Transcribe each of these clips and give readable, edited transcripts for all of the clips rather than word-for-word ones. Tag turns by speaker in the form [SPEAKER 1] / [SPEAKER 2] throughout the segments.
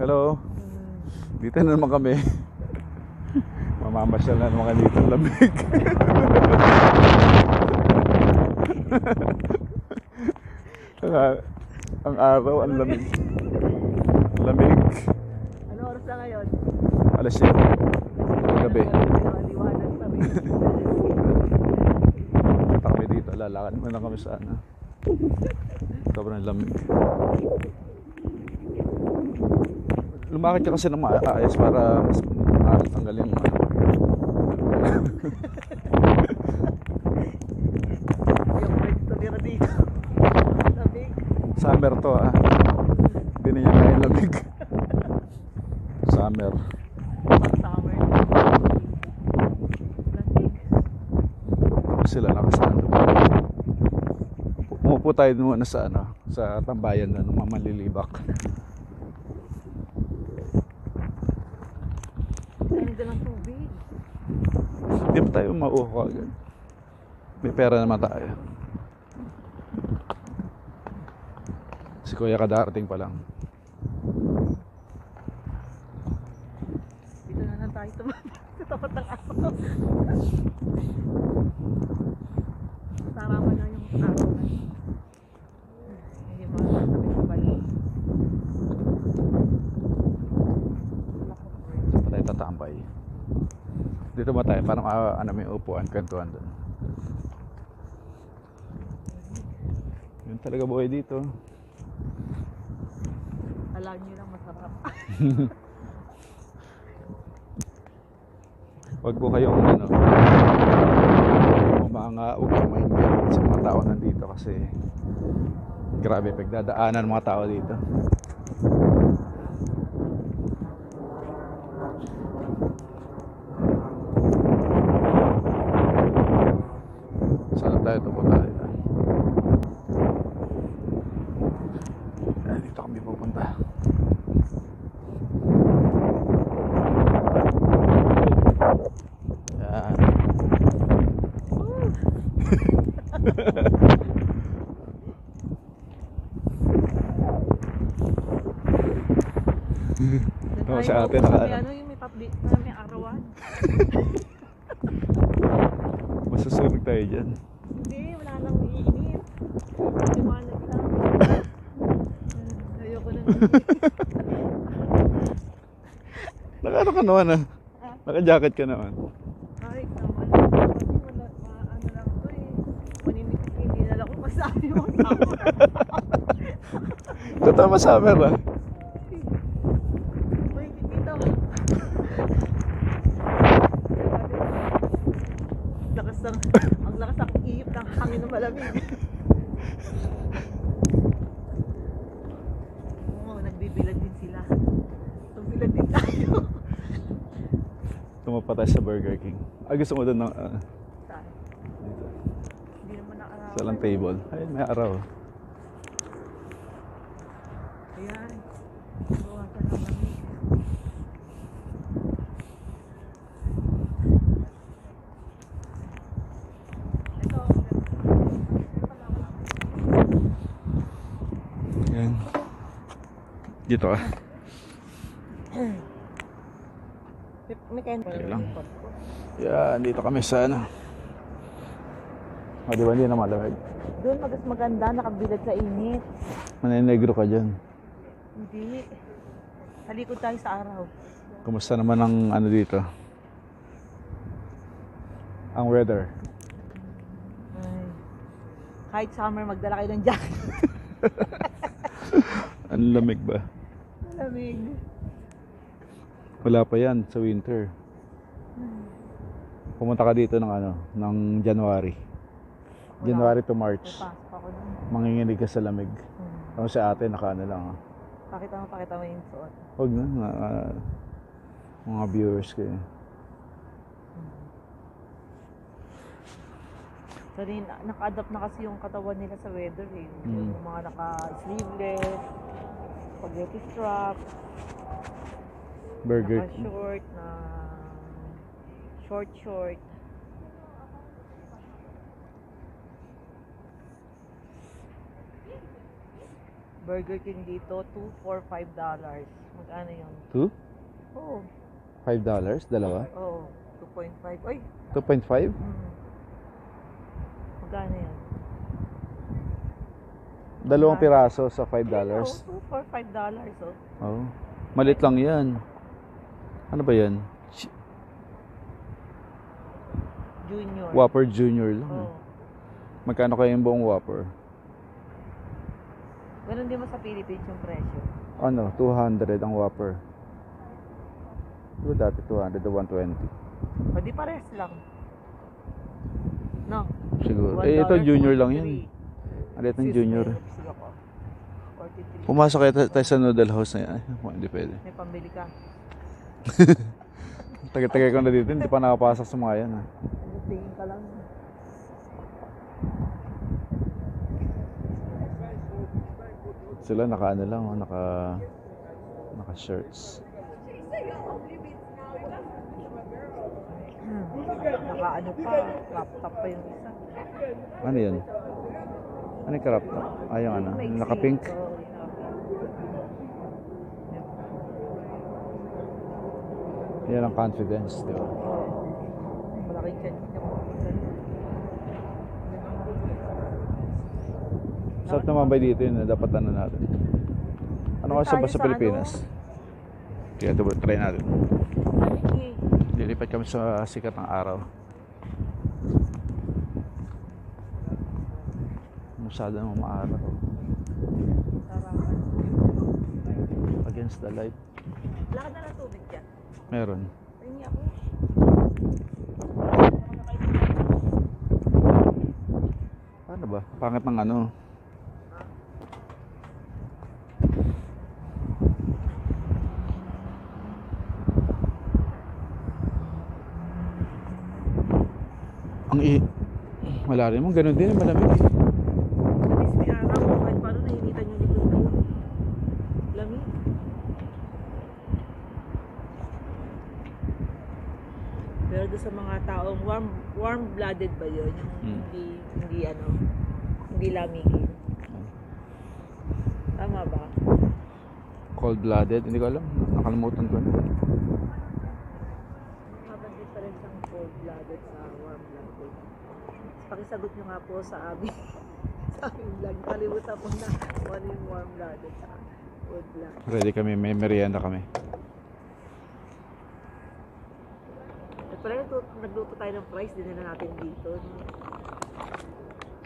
[SPEAKER 1] Hello. Dito na naman kami. Mamamasyal na naman dito. Lamig. Ang araw, ang lamig. Lamig.
[SPEAKER 2] Ano oras na ngayon?
[SPEAKER 1] Alas 7. Gabi.
[SPEAKER 2] Liwanag pa rin.
[SPEAKER 1] Punta kami dito. Lalakad muna kami sa ano. Sobrang lamig. Lumakad ka kasi ng maayos para mas matanggalin mo.
[SPEAKER 2] Yung pwede tumira dito. Lamig.
[SPEAKER 1] Summer to Hindi na niya kaya lamig. Summer.
[SPEAKER 2] Summer. Lamig.
[SPEAKER 1] Tapos sila nakasano. Umupo tayo muna sa ano, sa tambayan na ng mga malilibak.
[SPEAKER 2] Ganda ng tubig.
[SPEAKER 1] Hindi pa tayo mauho agad. May pera naman tayo. Si Kuya kadarating pa lang.
[SPEAKER 2] Dito na lang tayo sa tapat ng aso. Taraman na yung araw na yun. Hindi mo alam kami sa bali.
[SPEAKER 1] Saan pa tayo tatambay? Dito ba tayo? Parang ano, may upuan, kantuan doon. Yun talaga buhay dito.
[SPEAKER 2] Alam nyo lang masarap.
[SPEAKER 1] Huwag po kayong ano, huwag kayong maingat sa mga tao nandito kasi grabe pagdadaanan ng mga tao dito. Saan tayo pupunta dito? Dito kami pupunta. Yan. Oo, sa atin
[SPEAKER 2] May ano yung may public na may arawan.
[SPEAKER 1] Masusunog tayo dyan.
[SPEAKER 2] Hindi, wala nang iinit. Liwanag lang. Ayoko nang
[SPEAKER 1] Naka-ano ka naman Naka-jacket ka naman.
[SPEAKER 2] Ay, naman. Kasi wala, ano lang to Maninipis, hindi na lang ko masabi mo.
[SPEAKER 1] Totoo summer
[SPEAKER 2] Uy, dito. Ang lakas ng iip ng hangin ng malamig. Oo, nagbibilad din sila. Nagbilad din tayo.
[SPEAKER 1] Tumapa tayo sa Burger King. Gusto mo doon ng
[SPEAKER 2] Saan?
[SPEAKER 1] dito.
[SPEAKER 2] Hindi naman nakarawan.
[SPEAKER 1] Sa lang table. Ayun, may araw.
[SPEAKER 2] Ayan. Bawasan ng lamig. Ito.
[SPEAKER 1] Yan. Dito
[SPEAKER 2] May kain pa
[SPEAKER 1] lang. Yan, dito kami sa ano. Di ba hindi na malamig?
[SPEAKER 2] Doon maganda, nakabilad sa init.
[SPEAKER 1] Maninegro ka dyan.
[SPEAKER 2] Hindi. Talikod tayo sa araw.
[SPEAKER 1] Kumusta naman ang ano dito? Ang weather.
[SPEAKER 2] Ay. Kahit summer, magdala kayo ng jacket.
[SPEAKER 1] Ang lamig ba?
[SPEAKER 2] Malamig.
[SPEAKER 1] Wala pa yan sa winter. Pumunta ka dito ng ano, ng January. January to March.
[SPEAKER 2] May pasok ako nun.
[SPEAKER 1] Manginginig ka sa lamig. Ako sa atin, naka ano lang.
[SPEAKER 2] Pakita mo yung suot.
[SPEAKER 1] Huwag na, mga viewers ko
[SPEAKER 2] So, naka-adapt na kasi yung katawan nila sa weather Yung mga naka-sleeveless, spaghetti strap,
[SPEAKER 1] Burger.
[SPEAKER 2] naka-short na short. Burger King dito, 2 for $5. Magkano yun?
[SPEAKER 1] 2?
[SPEAKER 2] Oo.
[SPEAKER 1] $5? Dalawa?
[SPEAKER 2] Oo. 2.5. Ay!
[SPEAKER 1] 2.5?
[SPEAKER 2] Magkano yun?
[SPEAKER 1] Dalawang piraso sa
[SPEAKER 2] Oo,
[SPEAKER 1] $5?
[SPEAKER 2] 2 for $5. Oh.
[SPEAKER 1] Oh. Malit lang yan. Ano ba yan?
[SPEAKER 2] Junior.
[SPEAKER 1] Whopper Junior lang.
[SPEAKER 2] Oo.
[SPEAKER 1] Magkano kaya yung buong Whopper?
[SPEAKER 2] Ganun din mo sa Philippines yung presyo.
[SPEAKER 1] Ano? 200 ang Whopper. Diba dati 200 o 120?
[SPEAKER 2] Pwede pares lang. No?
[SPEAKER 1] Siguro. Eh, ito Junior lang yan. Alit ng Junior. Pumasok tayo sa noodle house na yan. Ay, hindi pwede.
[SPEAKER 2] May pambili ka.
[SPEAKER 1] Tagal-tagal ko na dito. Hindi pa nakapasok sa mga yan. Ha?
[SPEAKER 2] Tingin ka lang.
[SPEAKER 1] Sila naka ano lang. Naka shirts.
[SPEAKER 2] Naka ano pa. Laptop pa yung isa.
[SPEAKER 1] Ano yan? Ano yung crop top? Ah, yung ano? Naka-pink?
[SPEAKER 2] Oo,
[SPEAKER 1] Yan ang confidence, di ba?
[SPEAKER 2] malaking chance niya po.
[SPEAKER 1] Sarap naman ba dito yun? Dapat ano natin? Ano kasi ba sa Pilipinas? Kaya ito, try natin. Lilipat kami sa sikat ng araw. Masyado naman maaraw. Against the light.
[SPEAKER 2] Lakad na lang tubig dyan.
[SPEAKER 1] Meron.
[SPEAKER 2] Tingin ako.
[SPEAKER 1] Ano ba? Pangit ng ano? Wala rin mo. Ganun din. Malamig.
[SPEAKER 2] At least may araw. Kahit paano nainitan yung likod ko. Lamig. Pero doon sa mga taong warm-blooded ba yun? Yung hindi lamigin. Tama ba?
[SPEAKER 1] Cold-blooded. Hindi ko alam. Nakalimutan ko na.
[SPEAKER 2] Habang difference ang cold-blooded sa warm-blooded. Pakisagot nyo nga po sa aming sa aming vlog. Kalimutan po na ano yung warm-blooded sa cold-blooded.
[SPEAKER 1] Ready kami. May merienda kami.
[SPEAKER 2] At pala nagluto tayo ng fries. Dinala natin dito. No?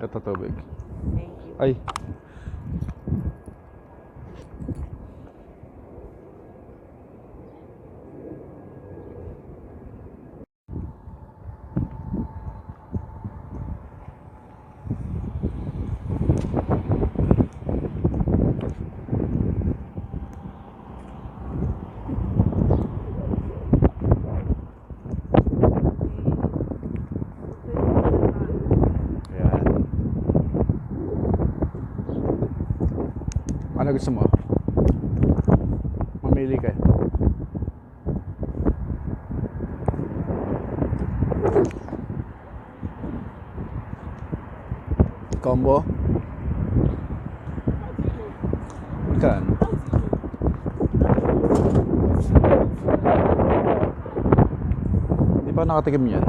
[SPEAKER 1] Ito tubig.
[SPEAKER 2] Thank you.
[SPEAKER 1] Ay. Ano gusto mo? Mamili ka. Combo? Ikan? Di pa nakatikim yan?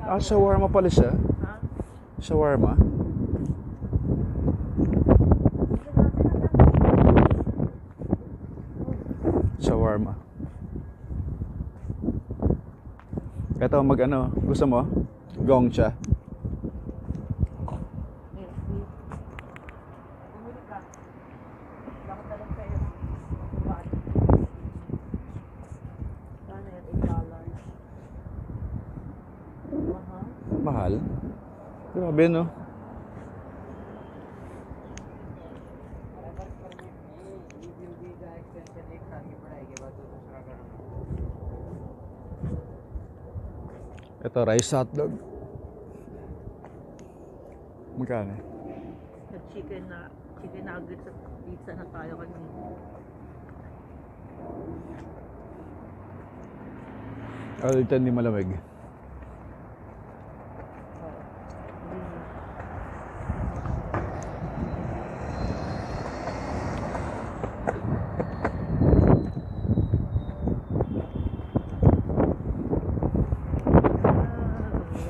[SPEAKER 1] Ah, shawarma pala siya. Shawarma? Shawarma. Ito mag-ano, gusto mo? Gongcha.
[SPEAKER 2] Bumili ka. Bakit na lang kayo? Bakit? Sana yan? $8. Mahal?
[SPEAKER 1] Mahal? Grabe no? Ito, rice hotdog. Magkano?
[SPEAKER 2] Chicken nuggets at pizza na tayo kanina.
[SPEAKER 1] Dito hindi malamig.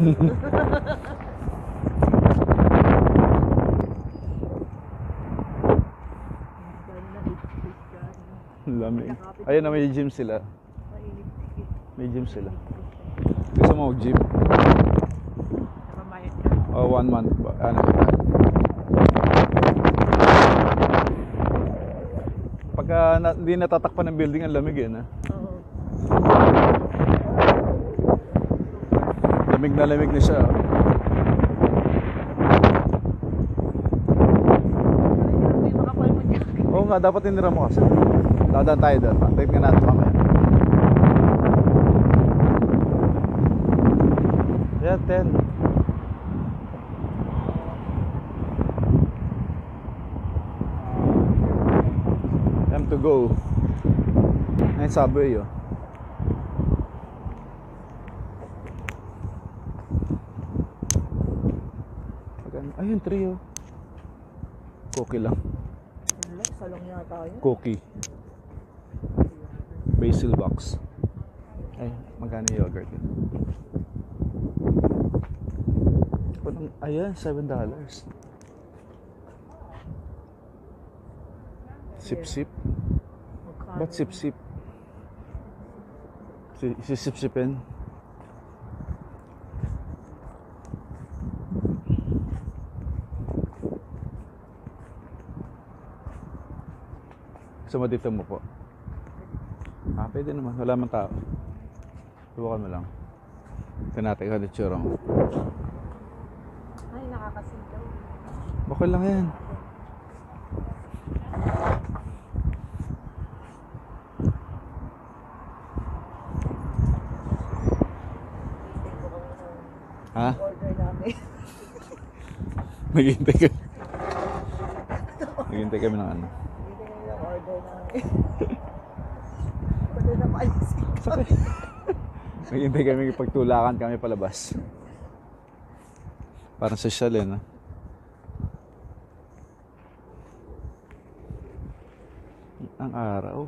[SPEAKER 1] Ang lamig. Ayun na, may gym sila.
[SPEAKER 2] Mainit.
[SPEAKER 1] May gym sila. Gusto mo mag-gym?
[SPEAKER 2] Nakamayad ka.
[SPEAKER 1] O, 1 month ba? Ano? Pagka hindi natatakpan ng building, ang lamig na.
[SPEAKER 2] Oo.
[SPEAKER 1] Lamig na siya.
[SPEAKER 2] Hindi makapal mo dyan.
[SPEAKER 1] Oo nga, dapat tinira mo kasi. Dadaan tayo doon. Antayin nga natin mamaya. Yeah, 10. Time to go. Ngayon subway oh. Ayun, 3 oh. Cookie lang.
[SPEAKER 2] Salong yata yun.
[SPEAKER 1] Cookie. Basil box. Ay, magkano yung yogurt yun? Ayan, $7. Sip-sip. Ba't sip-sip? Sisip-sipin. Gusto mo dito mo po? Ah, pwede naman. Wala man tao. Subukan mo lang. Ito natin kung itsura mo.
[SPEAKER 2] Ay, nakakasintaw.
[SPEAKER 1] Okay lang yan. Ha?
[SPEAKER 2] Order namin.
[SPEAKER 1] Naghihintay kami. Naghihintay kami ng ano.
[SPEAKER 2] Hindi kami yung order namin. Order na paalisin kami.
[SPEAKER 1] Naghihintay kami pagtulakan kami palabas. Parang social eh, no? Ang araw.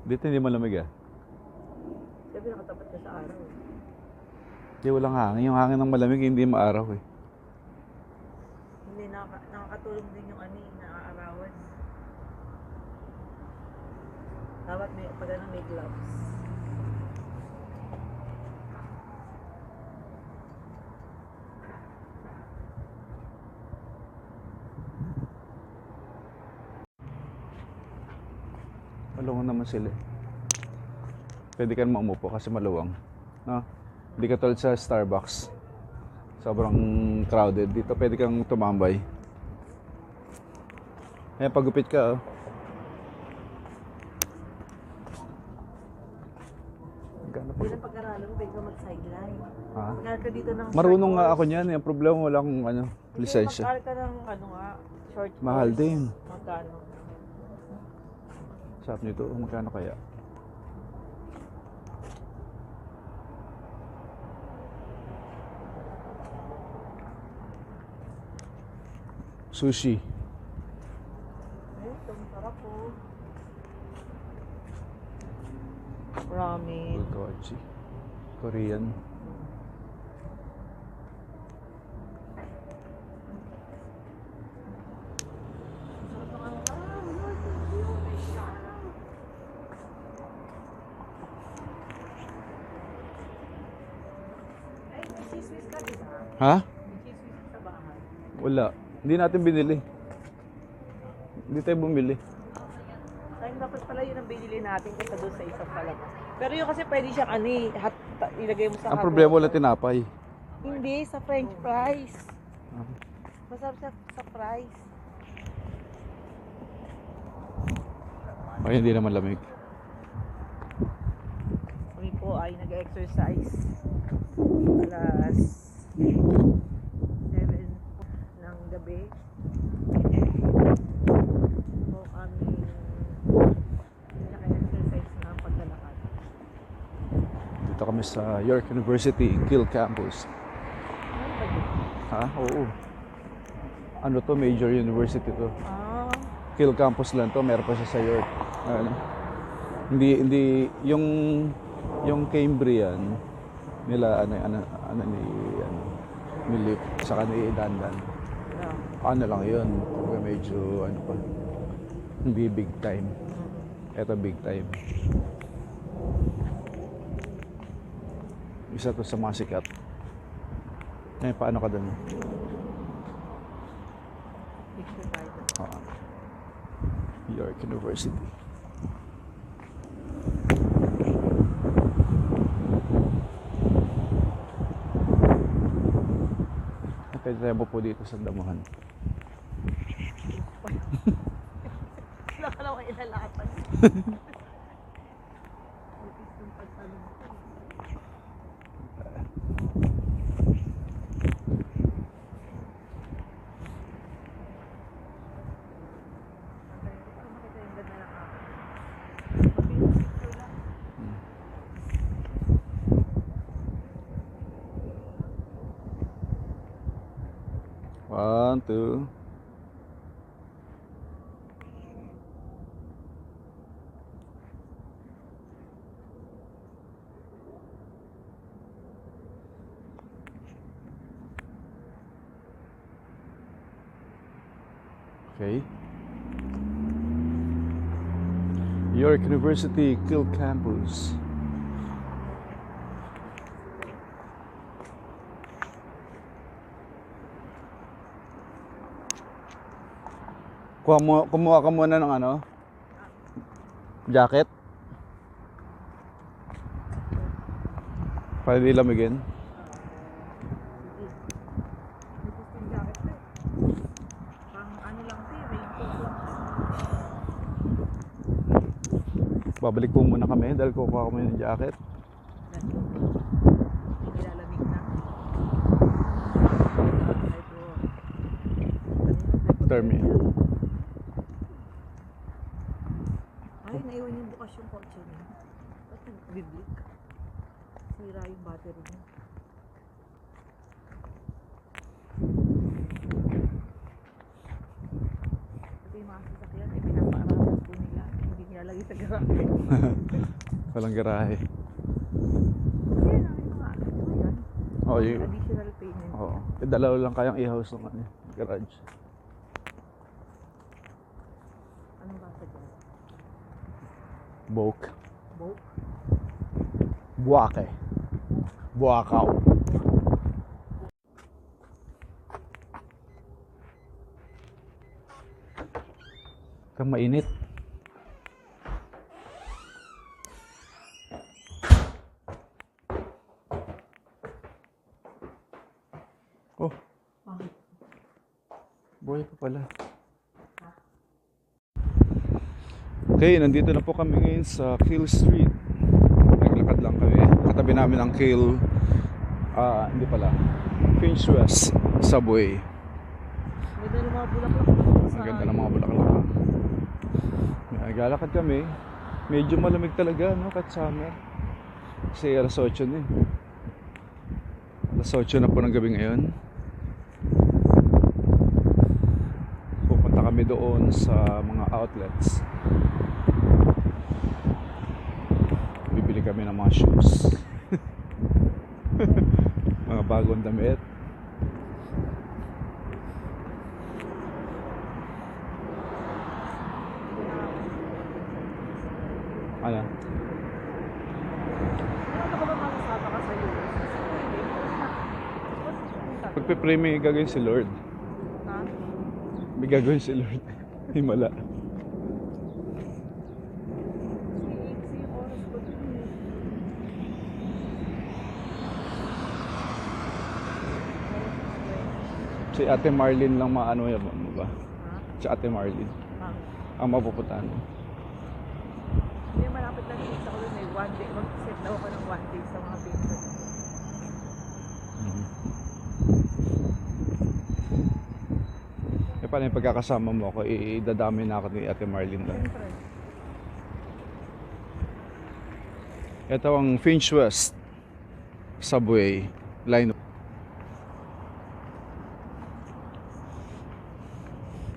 [SPEAKER 1] Dito hindi malamig ah.
[SPEAKER 2] Sabi nakatapat ka sa araw.
[SPEAKER 1] Hindi, walang hangin. Yung hangin ng malamig hindi maaraw eh.
[SPEAKER 2] Hindi, nakakatulong din yung ani, naaarawan. Dapat may, pag ano, may gloves.
[SPEAKER 1] Maluwang naman sila eh. Pwede ka naman umupo kasi maluwang. No? Hindi ka tulad sa Starbucks. Sobrang crowded. Dito pwede kang tumambay. Ayan, pagupit ka oh.
[SPEAKER 2] Bilang pag-aralan mo, pwede ka mag-sideline.
[SPEAKER 1] Ha?
[SPEAKER 2] Mag-aral ka dito ng
[SPEAKER 1] Marunong
[SPEAKER 2] short
[SPEAKER 1] nga
[SPEAKER 2] course.
[SPEAKER 1] ako niyan. Yung problema wala akong ano,
[SPEAKER 2] Hindi,
[SPEAKER 1] lisensya.
[SPEAKER 2] mag-aral ka ng ano nga, short course.
[SPEAKER 1] Mahal din.
[SPEAKER 2] Magkano?
[SPEAKER 1] Sabi nito, magkano kaya? Sushi.
[SPEAKER 2] Ay, ito, masarap po. Ramen.
[SPEAKER 1] Bulgogi. Korean.
[SPEAKER 2] Ay, may siswis ka, di ba?
[SPEAKER 1] Ha?
[SPEAKER 2] May siswis sa bahay.
[SPEAKER 1] Wala. Hindi natin binili. Hindi tayo bumili.
[SPEAKER 2] Ay, dapat pala yun ang binili natin kaysa doon sa isang palabas. Pero yun kasi pwede siyang ano eh, ilagay mo sa
[SPEAKER 1] Ang
[SPEAKER 2] hot
[SPEAKER 1] problema wala
[SPEAKER 2] water.
[SPEAKER 1] tinapay.
[SPEAKER 2] Hindi, sa french fries.
[SPEAKER 1] Ah.
[SPEAKER 2] Masarap siya sa fries.
[SPEAKER 1] Ay, hindi naman lamig.
[SPEAKER 2] Kami po ay nag-exercise. Alas 7 ng gabi. Po kami naka-exercise na ang paglalakad.
[SPEAKER 1] Dito kami sa York University, Kiel Campus.
[SPEAKER 2] Ano ba yun?
[SPEAKER 1] Ha? Oo. Ano to? Major university to.
[SPEAKER 2] Ah,
[SPEAKER 1] Kiel Campus lang to. Meron pa siya sa York. Ano? Hindi yung Cambrian nila ano ni ano Milip sa ni Dandan.
[SPEAKER 2] Yeah.
[SPEAKER 1] Ano lang 'yun, medyo ano pa. Hindi big time. Ito big time. Isa to sa mga sikat. Paano ka doon?
[SPEAKER 2] Picture tayo.
[SPEAKER 1] York University. Pwede tayo po dito sa damuhan.
[SPEAKER 2] Wala ka naman ilalakad.
[SPEAKER 1] One, two. Okay. York University, Kill Campus. Kumuha ka muna ng ano? Jacket? Para di lamigin. Babalik po muna kami dahil kukuha kami ng jacket.
[SPEAKER 2] Nilalamig na.
[SPEAKER 1] Terminal.
[SPEAKER 2] Ay, naiwan yung bukas yung kotse niya. Ba't biblik? Sira yung battery niya. Ito yung mga sasakyan ay pinapaarapan po nila. Hindi nilalagay sa garahe.
[SPEAKER 1] Walang garahe.
[SPEAKER 2] Kaya na yung mga ano yan.
[SPEAKER 1] Oh, yung
[SPEAKER 2] Additional payment.
[SPEAKER 1] Oo. Dalawa lang kayang i-house ng ano, garage.
[SPEAKER 2] Anong basa dyan?
[SPEAKER 1] Bok.
[SPEAKER 2] Boke?
[SPEAKER 1] Buake. Buakaw. Kang mainit. Oh,
[SPEAKER 2] Bakit?
[SPEAKER 1] buhay pa pala. Okay, nandito na po kami ngayon sa Kill Street. Naglakad lang kami. Katabi namin ang Kill, hindi pala, Finch West Subway.
[SPEAKER 2] Ganda ng mga bulaklak.
[SPEAKER 1] Ang ganda ng mga bulaklak. Naglalakad kami. Medyo malamig talaga, no? Kahit summer. Kasi alas 8 na eh. Alas 8 na po ng gabi ngayon. Pupunta kami doon sa mga outlets. Bibili kami ng mga shoes. Mga bagong damit. Ano?
[SPEAKER 2] Ano ka ba masasama ka sa US?
[SPEAKER 1] Pagpe-pray may gagawin si Lord.
[SPEAKER 2] Ha?
[SPEAKER 1] May gagawin si Lord. Himala.
[SPEAKER 2] Si oras ko dun eh.
[SPEAKER 1] Si Ate Marlene lang maano yan mo ba?
[SPEAKER 2] Ha?
[SPEAKER 1] Si Ate Marlene.
[SPEAKER 2] Ha?
[SPEAKER 1] Ang mapupuntahan.
[SPEAKER 2] Hindi, malapit lang yung sa ko dun eh. One day. Mag-set daw ako ng one day sa mga pizza.
[SPEAKER 1] E paano yung pagkakasama mo ako? Idadami na ako ni Ate Marlene lang.
[SPEAKER 2] Siyempre.
[SPEAKER 1] Ito ang Finch West Subway line.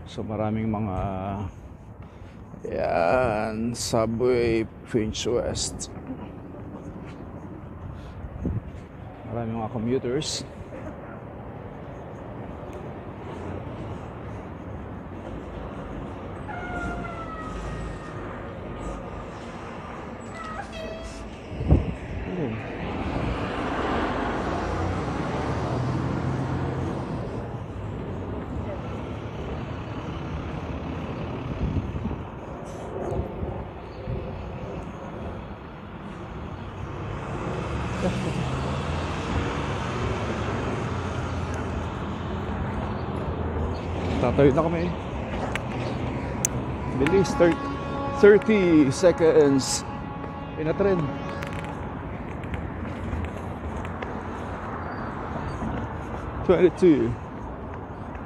[SPEAKER 1] So maraming mga Yan, Subway Finch West. Maraming mga commuters. Ayun. Tatawid na kami. Bilis, 30 seconds. Pinatren. 22.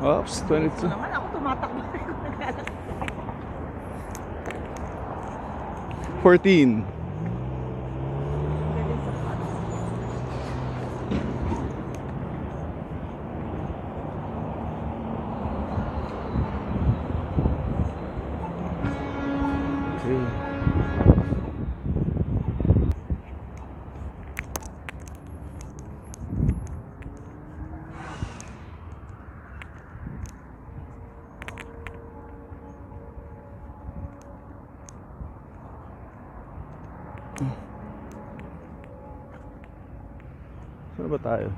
[SPEAKER 1] Oops, 22.
[SPEAKER 2] Naman ako tumatakbo.
[SPEAKER 1] 14.
[SPEAKER 2] Galing sa pato.
[SPEAKER 1] Okay. Saan ba tayo?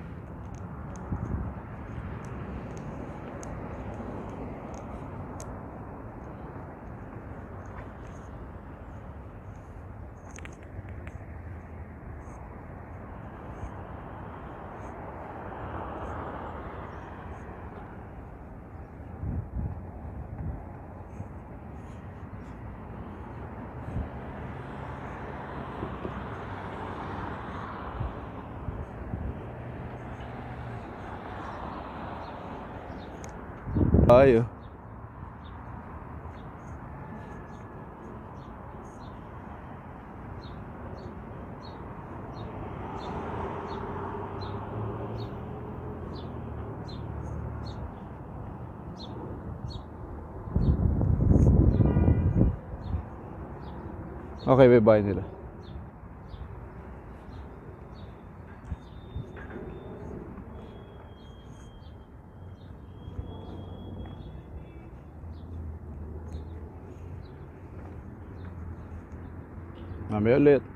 [SPEAKER 1] Tayo. Okay, bye-bye nila. Mamaya ulit.